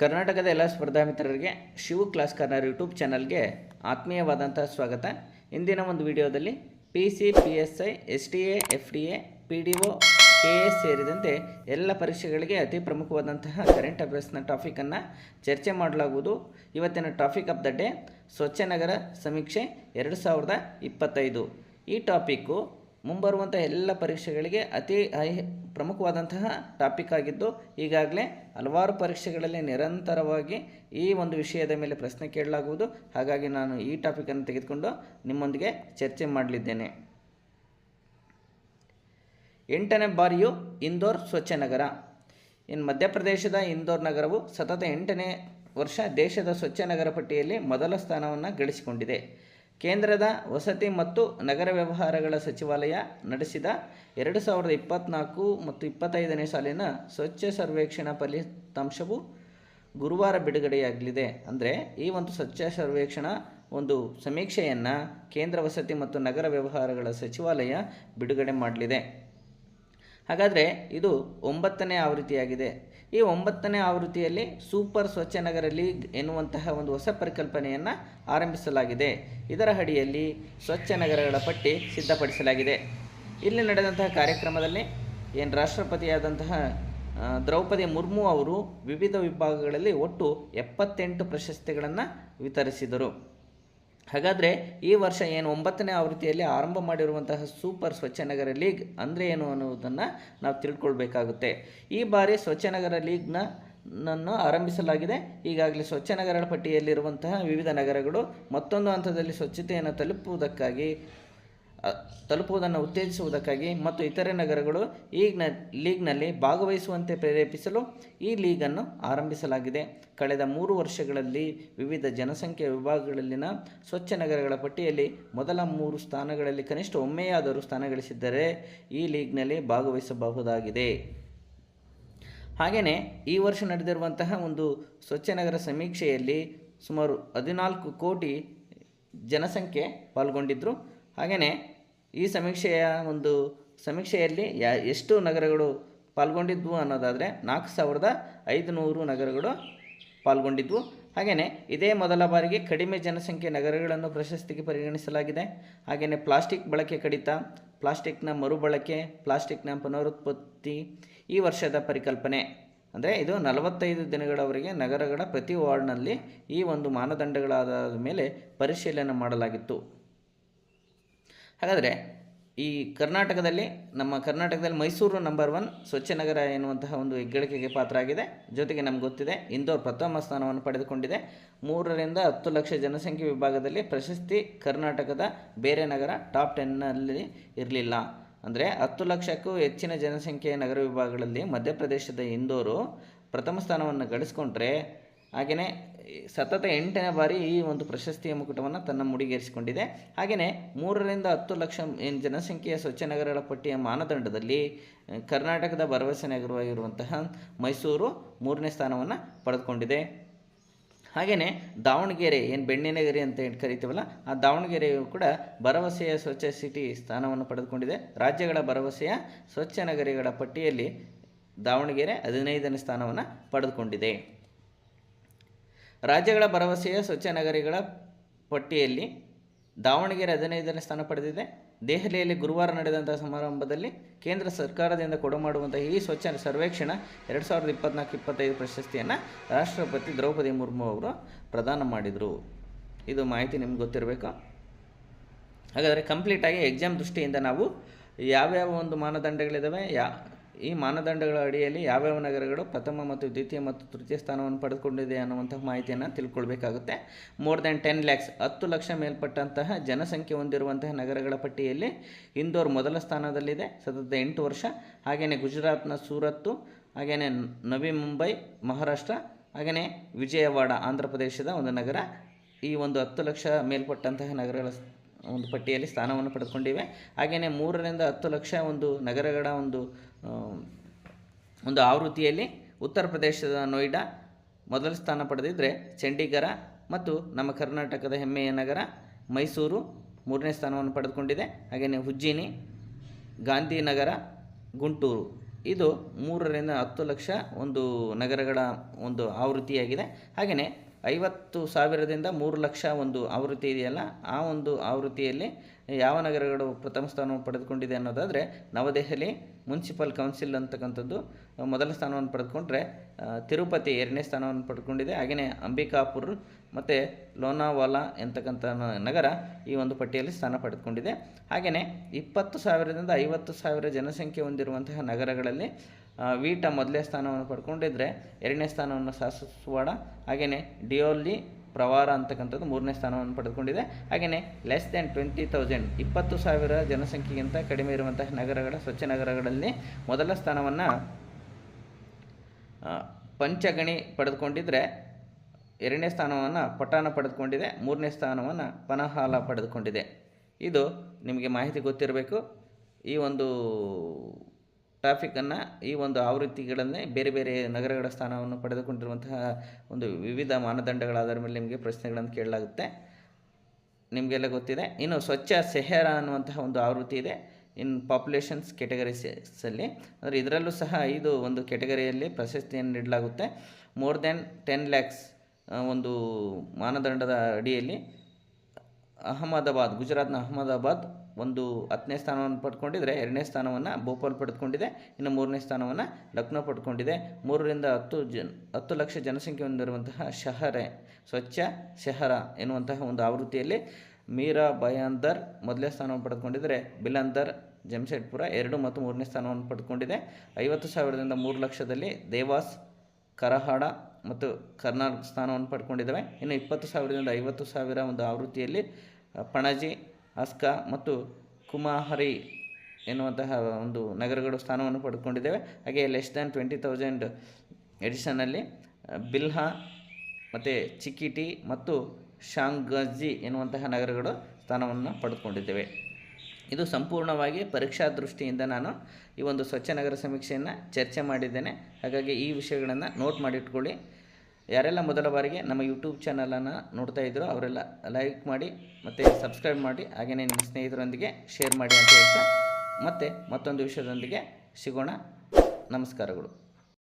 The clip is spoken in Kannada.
ಕರ್ನಾಟಕದ ಎಲ್ಲ ಸ್ಪರ್ಧಾ ಮಿತ್ರರಿಗೆ ಶಿವ ಕ್ಲಾಸ್ ಕಾರ್ನರ್ ಯೂಟ್ಯೂಬ್ ಚಾನಲ್ಗೆ ಆತ್ಮೀಯವಾದಂಥ ಸ್ವಾಗತ. ಇಂದಿನ ಒಂದು ವಿಡಿಯೋದಲ್ಲಿ PC, PSI, STA, FDA, PDO, KS ಸೇರಿದಂತೆ ಎಲ್ಲ ಪರೀಕ್ಷೆಗಳಿಗೆ ಅತಿ ಪ್ರಮುಖವಾದಂತಹ ಕರೆಂಟ್ ಅಫೇರ್ಸ್ನ ಟಾಪಿಕನ್ನು ಚರ್ಚೆ ಮಾಡಲಾಗುವುದು. ಇವತ್ತಿನ ಟಾಪಿಕ್ ಆಫ್ ದ ಡೇ ಸ್ವಚ್ಛ ನಗರ ಸಮೀಕ್ಷೆ 2025. ಈ ಟಾಪಿಕ್ಕು ಮುಂಬರುವಂಥ ಎಲ್ಲ ಪರೀಕ್ಷೆಗಳಿಗೆ ಅತಿ ಪ್ರಮುಖವಾದಂತಹ ಟಾಪಿಕ್ ಆಗಿದ್ದು, ಈಗಾಗಲೇ ಹಲವಾರು ಪರೀಕ್ಷೆಗಳಲ್ಲಿ ನಿರಂತರವಾಗಿ ಈ ಒಂದು ವಿಷಯದ ಮೇಲೆ ಪ್ರಶ್ನೆ ಕೇಳಲಾಗುವುದು. ಹಾಗಾಗಿ ನಾನು ಈ ಟಾಪಿಕನ್ನು ತೆಗೆದುಕೊಂಡು ನಿಮ್ಮೊಂದಿಗೆ ಚರ್ಚೆ ಮಾಡಲಿದ್ದೇನೆ. 8ನೇ ಬಾರಿಯು ಇಂದೋರ್ ಸ್ವಚ್ಛ ನಗರ. ಇನ್ನು ಮಧ್ಯಪ್ರದೇಶದ ಇಂದೋರ್ ನಗರವು ಸತತ 8ನೇ ವರ್ಷ ದೇಶದ ಸ್ವಚ್ಛ ನಗರ ಪಟ್ಟಿಯಲ್ಲಿ ಮೊದಲ ಸ್ಥಾನವನ್ನು ಗಳಿಸಿಕೊಂಡಿದೆ. ಕೇಂದ್ರದ ವಸತಿ ಮತ್ತು ನಗರ ವ್ಯವಹಾರಗಳ ಸಚಿವಾಲಯ ನಡೆಸಿದ 2024 ಮತ್ತು 25ನೇ ಸಾಲಿನ ಸ್ವಚ್ಛ ಸರ್ವೇಕ್ಷಣಾ ಫಲಿತಾಂಶವು ಗುರುವಾರ ಬಿಡುಗಡೆಯಾಗಲಿದೆ. ಅಂದರೆ ಈ ಒಂದು ಸ್ವಚ್ಛ ಸರ್ವೇಕ್ಷಣಾ ಒಂದು ಸಮೀಕ್ಷೆಯನ್ನು ಕೇಂದ್ರ ವಸತಿ ಮತ್ತು ನಗರ ವ್ಯವಹಾರಗಳ ಸಚಿವಾಲಯ ಬಿಡುಗಡೆ ಮಾಡಲಿದೆ. ಹಾಗಾದರೆ ಇದು 9ನೇ ಆವೃತ್ತಿಯಾಗಿದೆ. ಈ 9ನೇ ಆವೃತ್ತಿಯಲ್ಲಿ ಸೂಪರ್ ಸ್ವಚ್ಛ ನಗರ ಲೀಗ್ ಎನ್ನುವಂತಹ ಒಂದು ಹೊಸ ಪರಿಕಲ್ಪನೆಯನ್ನು ಆರಂಭಿಸಲಾಗಿದೆ. ಇದರ ಅಡಿಯಲ್ಲಿ ಸ್ವಚ್ಛ ನಗರಗಳ ಪಟ್ಟಿ ಸಿದ್ಧಪಡಿಸಲಾಗಿದೆ. ಇಲ್ಲಿ ನಡೆದಂತಹ ಕಾರ್ಯಕ್ರಮದಲ್ಲಿ ರಾಷ್ಟ್ರಪತಿಯಾದಂತಹ ದ್ರೌಪದಿ ಮುರ್ಮು ಅವರು ವಿವಿಧ ವಿಭಾಗಗಳಲ್ಲಿ ಒಟ್ಟು 78 ಪ್ರಶಸ್ತಿಗಳನ್ನು ವಿತರಿಸಿದರು. ಹಾಗಾದರೆ ಈ ವರ್ಷ 9ನೇ ಆವೃತ್ತಿಯಲ್ಲಿ ಆರಂಭ ಮಾಡಿರುವಂತಹ ಸೂಪರ್ ಸ್ವಚ್ಛ ನಗರ ಲೀಗ್ ಅಂದರೆ ಏನು ಅನ್ನುವುದನ್ನು ನಾವು ತಿಳ್ಕೊಳ್ಬೇಕಾಗುತ್ತೆ. ಈ ಬಾರಿ ಸ್ವಚ್ಛ ನಗರ ಲೀಗ್ನನ್ನು ಆರಂಭಿಸಲಾಗಿದೆ. ಈಗಾಗಲೇ ಸ್ವಚ್ಛ ನಗರಗಳ ಪಟ್ಟಿಯಲ್ಲಿರುವಂತಹ ವಿವಿಧ ನಗರಗಳು ಮತ್ತೊಂದು ಹಂತದಲ್ಲಿ ಸ್ವಚ್ಛತೆಯನ್ನು ತಲುಪುವುದನ್ನು ಉತ್ತೇಜಿಸುವುದಕ್ಕಾಗಿ ಮತ್ತು ಇತರೆ ನಗರಗಳು ಲೀಗ್ನಲ್ಲಿ ಭಾಗವಹಿಸುವಂತೆ ಪ್ರೇರೇಪಿಸಲು ಈ ಲೀಗನ್ನು ಆರಂಭಿಸಲಾಗಿದೆ. ಕಳೆದ 3 ವರ್ಷಗಳಲ್ಲಿ ವಿವಿಧ ಜನಸಂಖ್ಯೆಯ ವಿಭಾಗಗಳಲ್ಲಿನ ಸ್ವಚ್ಛ ನಗರಗಳ ಪಟ್ಟಿಯಲ್ಲಿ ಮೊದಲ 3 ಸ್ಥಾನಗಳಲ್ಲಿ ಕನಿಷ್ಠ ಒಮ್ಮೆಯಾದರೂ ಸ್ಥಾನ ಗಳಿಸಿದ್ದರೆ ಈ ಲೀಗ್ನಲ್ಲಿ ಭಾಗವಹಿಸಬಹುದಾಗಿದೆ. ಹಾಗೆಯೇ ಈ ವರ್ಷ ನಡೆದಿರುವಂತಹ ಒಂದು ಸ್ವಚ್ಛ ನಗರ ಸಮೀಕ್ಷೆಯಲ್ಲಿ ಸುಮಾರು 14 ಕೋಟಿ ಜನಸಂಖ್ಯೆ ಪಾಲ್ಗೊಂಡಿದ್ದರು. ಹಾಗೆಯೇ ಈ ಸಮೀಕ್ಷೆಯಲ್ಲಿ ಎಷ್ಟು ನಗರಗಳು ಪಾಲ್ಗೊಂಡಿದ್ವು ಅನ್ನೋದಾದರೆ 4500 ನಗರಗಳು ಪಾಲ್ಗೊಂಡಿದ್ವು. ಹಾಗೆಯೇ ಇದೇ ಮೊದಲ ಬಾರಿಗೆ ಕಡಿಮೆ ಜನಸಂಖ್ಯೆ ನಗರಗಳನ್ನು ಪ್ರಶಸ್ತಿಗೆ ಪರಿಗಣಿಸಲಾಗಿದೆ. ಹಾಗೆಯೇ ಪ್ಲಾಸ್ಟಿಕ್ ಬಳಕೆ ಕಡಿತ, ಪ್ಲಾಸ್ಟಿಕ್ನ ಮರುಬಳಕೆ, ಪ್ಲಾಸ್ಟಿಕ್ನ ಪುನರುತ್ಪತ್ತಿ ಈ ವರ್ಷದ ಪರಿಕಲ್ಪನೆ. ಅಂದರೆ ಇದು 45 ದಿನಗಳವರೆಗೆ ನಗರಗಳ ಪ್ರತಿ ವಾರ್ಡ್ನಲ್ಲಿ ಈ ಒಂದು ಮಾನದಂಡಗಳಾದ ಮೇಲೆ ಪರಿಶೀಲನೆ ಮಾಡಲಾಗಿತ್ತು. ಹಾಗಾದರೆ ಈ ನಮ್ಮ ಕರ್ನಾಟಕದಲ್ಲಿ ಮೈಸೂರು ನಂಬರ್ 1 ಸ್ವಚ್ಛ ನಗರ ಎನ್ನುವಂತಹ ಒಂದು ಹೆಗ್ಗಳಿಕೆಗೆ ಪಾತ್ರ ಆಗಿದೆ. ಜೊತೆಗೆ ನಮ್ಗೆ ಗೊತ್ತಿದೆ ಇಂದೋರ್ ಪ್ರಥಮ ಸ್ಥಾನವನ್ನು ಪಡೆದುಕೊಂಡಿದೆ. 3 ರಿಂದ 10 ಲಕ್ಷ ಜನಸಂಖ್ಯೆ ವಿಭಾಗದಲ್ಲಿ ಪ್ರಶಸ್ತಿ ಕರ್ನಾಟಕದ ಬೇರೆ ನಗರ ಟಾಪ್ 10ನಲ್ಲಿ ಇರಲಿಲ್ಲ. ಅಂದರೆ 10 ಲಕ್ಷಕ್ಕೂ ಹೆಚ್ಚಿನ ಜನಸಂಖ್ಯೆಯ ನಗರ ವಿಭಾಗಗಳಲ್ಲಿ ಮಧ್ಯಪ್ರದೇಶದ ಇಂದೋರು ಪ್ರಥಮ ಸ್ಥಾನವನ್ನು ಗಳಿಸಿಕೊಂಡ್ರೆ, ಹಾಗೆಯೇ ಸತತ 8ನೇ ಬಾರಿ ಈ ಒಂದು ಪ್ರಶಸ್ತಿಯ ಮುಕುಟವನ್ನು ತನ್ನ ಮುಡಿಗೇರಿಸಿಕೊಂಡಿದೆ. ಹಾಗೆಯೇ 3 ರಿಂದ 10 ಲಕ್ಷ ಜನಸಂಖ್ಯೆಯ ಸ್ವಚ್ಛ ನಗರಗಳ ಪಟ್ಟಿಯ ಮಾನದಂಡದಲ್ಲಿ ಕರ್ನಾಟಕದ ಭರವಸೆ ನಗರವಾಗಿರುವಂತಹ ಮೈಸೂರು 3ನೇ ಸ್ಥಾನವನ್ನು ಪಡೆದುಕೊಂಡಿದೆ. ಹಾಗೆಯೇ ದಾವಣಗೆರೆ ಬೆಣ್ಣೆನಗರಿ ಅಂತ ಕರಿತೀವಲ್ಲ, ಆ ದಾವಣಗೆರೆಯು ಕೂಡ ಭರವಸೆಯ ಸ್ವಚ್ಛ ಸಿಟಿ ಸ್ಥಾನವನ್ನು ಪಡೆದುಕೊಂಡಿದೆ. ರಾಜ್ಯಗಳ ಭರವಸೆಯ ಸ್ವಚ್ಛ ನಗರಿಗಳ ಪಟ್ಟಿಯಲ್ಲಿ ದಾವಣಗೆರೆ 15ನೇ ಸ್ಥಾನವನ್ನು ಪಡೆದುಕೊಂಡಿದೆ. ರಾಜ್ಯಗಳ ಭರವಸೆಯ ಸ್ವಚ್ಛ ನಗರಿಗಳ ಪಟ್ಟಿಯಲ್ಲಿ ದಾವಣಗೆರೆ 15ನೇ ಸ್ಥಾನ ಪಡೆದಿದೆ. ದೆಹಲಿಯಲ್ಲಿ ಗುರುವಾರ ನಡೆದಂಥ ಸಮಾರಂಭದಲ್ಲಿ ಕೇಂದ್ರ ಸರ್ಕಾರದಿಂದ ಕೊಡಮಾಡುವಂಥ ಈ ಸ್ವಚ್ಛ ಸರ್ವೇಕ್ಷಣಾ 2024-25 ಪ್ರಶಸ್ತಿಯನ್ನು ರಾಷ್ಟ್ರಪತಿ ದ್ರೌಪದಿ ಮುರ್ಮು ಅವರು ಪ್ರದಾನ ಮಾಡಿದರು. ಇದು ಮಾಹಿತಿ ನಿಮ್ಗೆ ಗೊತ್ತಿರಬೇಕು. ಹಾಗಾದರೆ ಕಂಪ್ಲೀಟಾಗಿ ಎಕ್ಸಾಮ್ ದೃಷ್ಟಿಯಿಂದ ನಾವು ಯಾವ್ಯಾವ ಒಂದು ಮಾನದಂಡಗಳಿದ್ದಾವೆ, ಈ ಮಾನದಂಡಗಳ ಅಡಿಯಲ್ಲಿ ಯಾವ್ಯಾವ ನಗರಗಳು ಪ್ರಥಮ ಮತ್ತು ದ್ವಿತೀಯ ಮತ್ತು ತೃತೀಯ ಸ್ಥಾನವನ್ನು ಪಡೆದುಕೊಂಡಿದೆ ಅನ್ನುವಂಥ ಮಾಹಿತಿಯನ್ನು ತಿಳ್ಕೊಳ್ಬೇಕಾಗುತ್ತೆ. ಮೋರ್ ದ್ಯಾನ್ 10 ಲ್ಯಾಕ್ಸ್ 10 ಲಕ್ಷ ಮೇಲ್ಪಟ್ಟಂತಹ ಜನಸಂಖ್ಯೆ ಹೊಂದಿರುವಂತಹ ನಗರಗಳ ಪಟ್ಟಿಯಲ್ಲಿ ಇಂದೋರ್ ಮೊದಲ ಸ್ಥಾನದಲ್ಲಿದೆ ಸತತ 8 ವರ್ಷ. ಹಾಗೆಯೇ ಗುಜರಾತ್ನ ಸೂರತ್ತು, ಹಾಗೆಯೇ ನವಿ ಮುಂಬೈ ಮಹಾರಾಷ್ಟ್ರ, ಹಾಗೆಯೇ ವಿಜಯವಾಡ ಆಂಧ್ರ ಪ್ರದೇಶದ ಒಂದು ನಗರ ಈ ಒಂದು 10 ಲಕ್ಷ ಮೇಲ್ಪಟ್ಟಂತಹ ನಗರಗಳ ಒಂದು ಪಟ್ಟಿಯಲ್ಲಿ ಸ್ಥಾನವನ್ನು ಪಡೆದುಕೊಂಡಿವೆ. ಹಾಗೆಯೇ 3 ರಿಂದ 10 ಲಕ್ಷ ಒಂದು ನಗರಗಳ ಒಂದು ಆವೃತ್ತಿಯಲ್ಲಿ ಉತ್ತರ ಪ್ರದೇಶದ ನೋಯ್ಡಾ ಮೊದಲ ಸ್ಥಾನ ಪಡೆದಿದ್ದರೆ, ಚಂಡೀಗಢ ಮತ್ತು ನಮ್ಮ ಕರ್ನಾಟಕದ ಹೆಮ್ಮೆಯ ನಗರ ಮೈಸೂರು 3ನೇ ಸ್ಥಾನವನ್ನು ಪಡೆದುಕೊಂಡಿದೆ. ಹಾಗೆಯೇ ಉಜ್ಜಿನಿ, ಗಾಂಧಿನಗರ, ಗುಂಟೂರು ಇದು 3ರಿಂದ 10 ಲಕ್ಷ ಒಂದು ನಗರಗಳ ಒಂದು ಆವೃತ್ತಿಯಾಗಿದೆ. ಹಾಗೆಯೇ 50,000ದಿಂದ 3 ಲಕ್ಷ ಒಂದು ಆವೃತ್ತಿ ಇದೆಯಲ್ಲ, ಆ ಒಂದು ಆವೃತ್ತಿಯಲ್ಲಿ ಯಾವ ನಗರಗಳು ಪ್ರಥಮ ಸ್ಥಾನವನ್ನು ಪಡೆದುಕೊಂಡಿದೆ ಅನ್ನೋದಾದರೆ, ನವದೆಹಲಿ ಮುನ್ಸಿಪಲ್ ಕೌನ್ಸಿಲ್ ಅಂತಕ್ಕಂಥದ್ದು ಮೊದಲ ಸ್ಥಾನವನ್ನು ಪಡೆದುಕೊಂಡ್ರೆ, ತಿರುಪತಿ 2ನೇ ಸ್ಥಾನವನ್ನು ಪಡೆದುಕೊಂಡಿದೆ. ಹಾಗೆಯೇ ಅಂಬಿಕಾಪುರ್ ಮತ್ತು ಲೋನಾವಾಲಾ ಎಂತಕ್ಕಂಥ ನಗರ ಈ ಒಂದು ಪಟ್ಟಿಯಲ್ಲಿ ಸ್ಥಾನ ಪಡೆದುಕೊಂಡಿದೆ. ಹಾಗೆಯೇ 20,000ದಿಂದ 50,000 ಜನಸಂಖ್ಯೆ ಹೊಂದಿರುವಂತಹ ನಗರಗಳಲ್ಲಿ ವೀಟಾ ಮೊದಲನೇ ಸ್ಥಾನವನ್ನು ಪಡ್ಕೊಂಡಿದ್ದರೆ, 2ನೇ ಸ್ಥಾನವನ್ನು ಸಾಸವಾಡ, ಹಾಗೆಯೇ ಡಿಯೋಲಿ ಪ್ರವಾರ ಅಂತಕ್ಕಂಥದ್ದು 3ನೇ ಸ್ಥಾನವನ್ನು ಪಡೆದುಕೊಂಡಿದೆ. ಹಾಗೆಯೇ ಲೆಸ್ ದ್ಯಾನ್ 20,000 20,000 ಜನಸಂಖ್ಯೆಗಿಂತ ಕಡಿಮೆ ಇರುವಂತಹ ನಗರಗಳ ಸ್ವಚ್ಛ ನಗರಗಳಲ್ಲಿ ಮೊದಲ ಸ್ಥಾನವನ್ನು ಪಂಚಗಣಿ ಪಡೆದುಕೊಂಡಿದ್ದರೆ, 2ನೇ ಸ್ಥಾನವನ್ನು ಪಟಾಣ ಪಡೆದುಕೊಂಡಿದೆ, 3ನೇ ಸ್ಥಾನವನ್ನು ಪನಹಾಲ ಪಡೆದುಕೊಂಡಿದೆ. ಇದು ನಿಮಗೆ ಮಾಹಿತಿ ಗೊತ್ತಿರಬೇಕು. ಈ ಒಂದು ಟಾಪಿಕನ್ನು, ಈ ಒಂದು ಆವೃತ್ತಿಗಳನ್ನೇ ಬೇರೆ ಬೇರೆ ನಗರಗಳ ಸ್ಥಾನವನ್ನು ಪಡೆದುಕೊಂಡಿರುವಂತಹ ಒಂದು ವಿವಿಧ ಮಾನದಂಡಗಳ ಆಧಾರದ ಮೇಲೆ ನಿಮಗೆ ಪ್ರಶ್ನೆಗಳನ್ನು ಕೇಳಲಾಗುತ್ತೆ, ನಿಮಗೆಲ್ಲ ಗೊತ್ತಿದೆ. ಇನ್ನು ಸ್ವಚ್ಛ ಶಹರ ಅನ್ನುವಂತಹ ಒಂದು ಆವೃತ್ತಿ ಇದೆ ಇನ್ ಪಾಪ್ಯುಲೇಷನ್ಸ್ ಕೆಟಗರೀಸಲ್ಲಿ. ಅಂದರೆ ಇದರಲ್ಲೂ ಸಹ 5 ಒಂದು ಕೆಟಗರಿಯಲ್ಲಿ ಪ್ರಶಸ್ತಿಯನ್ನು ನೀಡಲಾಗುತ್ತೆ. ಮೋರ್ ದ್ಯಾನ್ 10 lakhs ಒಂದು ಮಾನದಂಡದ ಅಡಿಯಲ್ಲಿ ಅಹಮದಾಬಾದ್, ಗುಜರಾತ್ನ ಅಹಮದಾಬಾದ್ ಒಂದು 10ನೇ ಸ್ಥಾನವನ್ನು ಪಡ್ಕೊಂಡಿದ್ದರೆ, 2ನೇ ಸ್ಥಾನವನ್ನು ಭೋಪಾಲ್ ಪಡೆದುಕೊಂಡಿದೆ, ಇನ್ನು 3ನೇ ಸ್ಥಾನವನ್ನು ಲಕ್ನೋ ಪಡ್ಕೊಂಡಿದೆ. 3ರಿಂದ 10 ಲಕ್ಷ ಜನಸಂಖ್ಯೆ ಹೊಂದಿರುವಂತಹ ಶಹರೆ ಸ್ವಚ್ಛ ಶಹರ ಎನ್ನುವಂತಹ ಒಂದು ಆವೃತ್ತಿಯಲ್ಲಿ ಮೀರಾ ಬಯಾಂದರ್ ಮೊದಲನೇ ಸ್ಥಾನವನ್ನು ಪಡೆದುಕೊಂಡಿದ್ದರೆ, ಬಿಲಂದರ್, ಜಮ್ಶೆಡ್ಪುರ 2 ಮತ್ತು 3ನೇ ಸ್ಥಾನವನ್ನು ಪಡೆದುಕೊಂಡಿದೆ. 50,000ದಿಂದ 3 ಲಕ್ಷದಲ್ಲಿ ದೇವಾಸ್, ಕರಹಾಡ ಮತ್ತು ಕರ್ನಾಲ್ ಸ್ಥಾನವನ್ನು ಪಡ್ಕೊಂಡಿದ್ದಾವೆ. ಇನ್ನು 20,000ದಿಂದ 50,000 ಒಂದು ಆವೃತ್ತಿಯಲ್ಲಿ ಪಣಜಿ, ಅಸ್ಕಾ ಮತ್ತು ಕುಮಾಹರಿ ಎನ್ನುವಂತಹ ಒಂದು ನಗರಗಳು ಸ್ಥಾನವನ್ನು ಪಡೆದುಕೊಂಡಿದ್ದೇವೆ. ಹಾಗೆ ಲೆಸ್ ದ್ಯಾನ್ 20,000 ಎಡಿಷನಲ್ಲಿ ಬಿಲ್ಹಾ ಮತ್ತು ಚಿಕಿಟಿ ಮತ್ತು ಶಾಂಗಜಿ ಎನ್ನುವಂತಹ ನಗರಗಳು ಸ್ಥಾನವನ್ನು ಪಡೆದುಕೊಂಡಿದ್ದೇವೆ. ಇದು ಸಂಪೂರ್ಣವಾಗಿ ಪರೀಕ್ಷಾ ದೃಷ್ಟಿಯಿಂದ ನಾನು ಈ ಒಂದು ಸ್ವಚ್ಛ ನಗರ ಸಮೀಕ್ಷೆಯನ್ನು ಚರ್ಚೆ ಮಾಡಿದ್ದೇನೆ. ಹಾಗಾಗಿ ಈ ವಿಷಯಗಳನ್ನು ನೋಟ್ ಮಾಡಿಟ್ಕೊಳ್ಳಿ. ಯಾರೆಲ್ಲ ಮೊದಲ ಬಾರಿಗೆ ನಮ್ಮ ಯೂಟ್ಯೂಬ್ ಚಾನಲನ್ನು ನೋಡ್ತಾ ಇದ್ದರೂ ಅವರೆಲ್ಲ ಲೈಕ್ ಮಾಡಿ ಮತ್ತು ಸಬ್ಸ್ಕ್ರೈಬ್ ಮಾಡಿ, ಹಾಗೆಯೇ ನಿಮ್ಮ ಸ್ನೇಹಿತರೊಂದಿಗೆ ಶೇರ್ ಮಾಡಿ ಅಂತ ಹೇಳ್ತಾ ಮತ್ತೆ ಮತ್ತೊಂದು ವಿಷಯದೊಂದಿಗೆ ಸಿಗೋಣ. ನಮಸ್ಕಾರಗಳು.